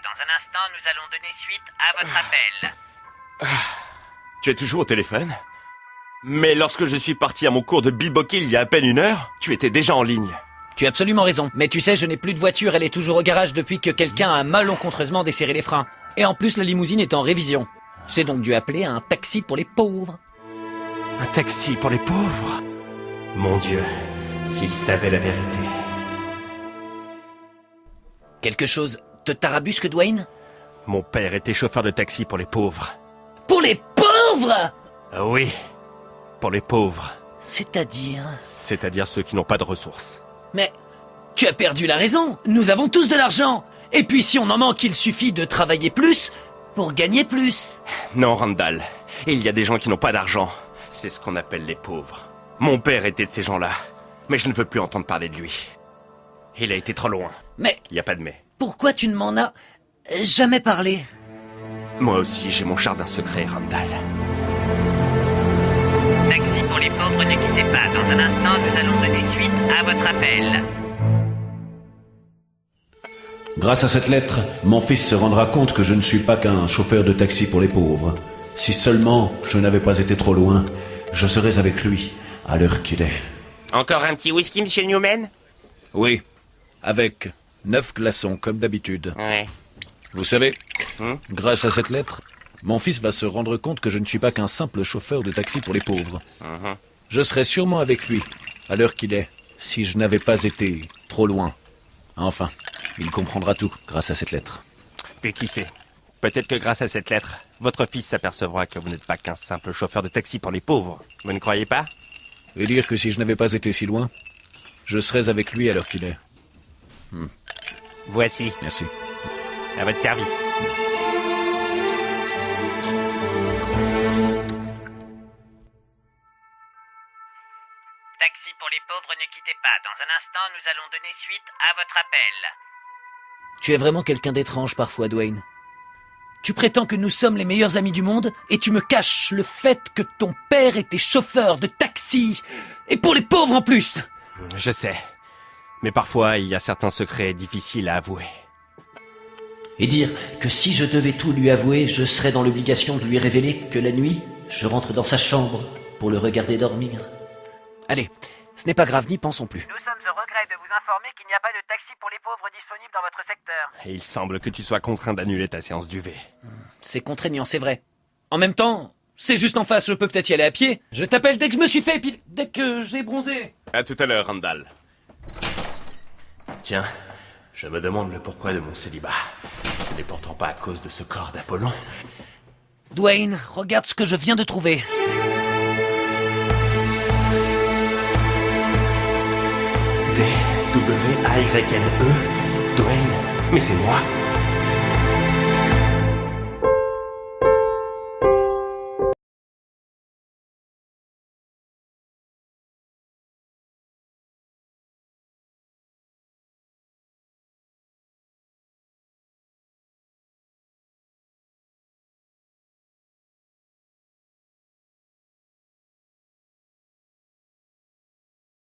Dans un instant, nous allons donner suite à votre appel. Tu es toujours au téléphone? Mais lorsque je suis parti à mon cours de billboquet il y a à peine 1 heure, tu étais déjà en ligne. Tu as absolument raison. Mais tu sais, je n'ai plus de voiture, elle est toujours au garage depuis que quelqu'un a malencontreusement desserré les freins. Et en plus, la limousine est en révision. J'ai donc dû appeler un taxi pour les pauvres. Un taxi pour les pauvres? Mon Dieu, s'ils savaient la vérité. Quelque chose te tarabusque, Dwayne? Mon père était chauffeur de taxi pour les pauvres. Pour les pauvres? Ah oui, pour les pauvres. C'est-à-dire... C'est-à-dire ceux qui n'ont pas de ressources. Mais tu as perdu la raison. Nous avons tous de l'argent. Et puis si on en manque, il suffit de travailler plus pour gagner plus. Non, Randall. Il y a des gens qui n'ont pas d'argent. C'est ce qu'on appelle les pauvres. Mon père était de ces gens-là. Mais je ne veux plus entendre parler de lui. Il a été trop loin. Mais Il n'y a pas de mais. pourquoi tu ne m'en as jamais parlé? Moi aussi, j'ai mon jardin secret, Randall. Taxi pour les pauvres, ne quittez pas. Dans un instant, nous allons donner suite à votre appel. Grâce à cette lettre, mon fils se rendra compte que je ne suis pas qu'un chauffeur de taxi pour les pauvres. Si seulement je n'avais pas été trop loin, je serais avec lui à l'heure qu'il est. Encore un petit whisky, monsieur Newman? Oui, avec 9 glaçons, comme d'habitude. Ouais. Vous savez, grâce à cette lettre, mon fils va se rendre compte que je ne suis pas qu'un simple chauffeur de taxi pour les pauvres. Je serais sûrement avec lui, à l'heure qu'il est, si je n'avais pas été trop loin. Enfin, il comprendra tout grâce à cette lettre. Puis qui sait? Peut-être que grâce à cette lettre, votre fils s'apercevra que vous n'êtes pas qu'un simple chauffeur de taxi pour les pauvres. Vous ne croyez pas? Et dire que si je n'avais pas été si loin, je serais avec lui à l'heure qu'il est. Voici, Merci. à votre service. Taxi pour les pauvres, ne quittez pas. Dans un instant, nous allons donner suite à votre appel. Tu es vraiment quelqu'un d'étrange parfois, Dwayne. Tu prétends que nous sommes les meilleurs amis du monde et tu me caches le fait que ton père était chauffeur de taxi. Et pour les pauvres en plus. Je sais. Mais parfois, il y a certains secrets difficiles à avouer. Et dire que si je devais tout lui avouer, je serais dans l'obligation de lui révéler que la nuit, je rentre dans sa chambre pour le regarder dormir. Allez, ce n'est pas grave, n'y pensons plus. Nous sommes au regret de vous informer qu'il n'y a pas de taxi pour les pauvres disponible dans votre secteur. Et il semble que tu sois contraint d'annuler ta séance d'UV. C'est contraignant, c'est vrai. En même temps, c'est juste en face, je peux peut-être y aller à pied. Je t'appelle dès que je me suis fait épiler, dès que j'ai bronzé. À tout à l'heure, Randall. Tiens, je me demande le pourquoi de mon célibat. Ce n'est pourtant pas à cause de ce corps d'Apollon. Dwayne, regarde ce que je viens de trouver. D-W-A-Y-N-E Dwayne. Mais c'est moi.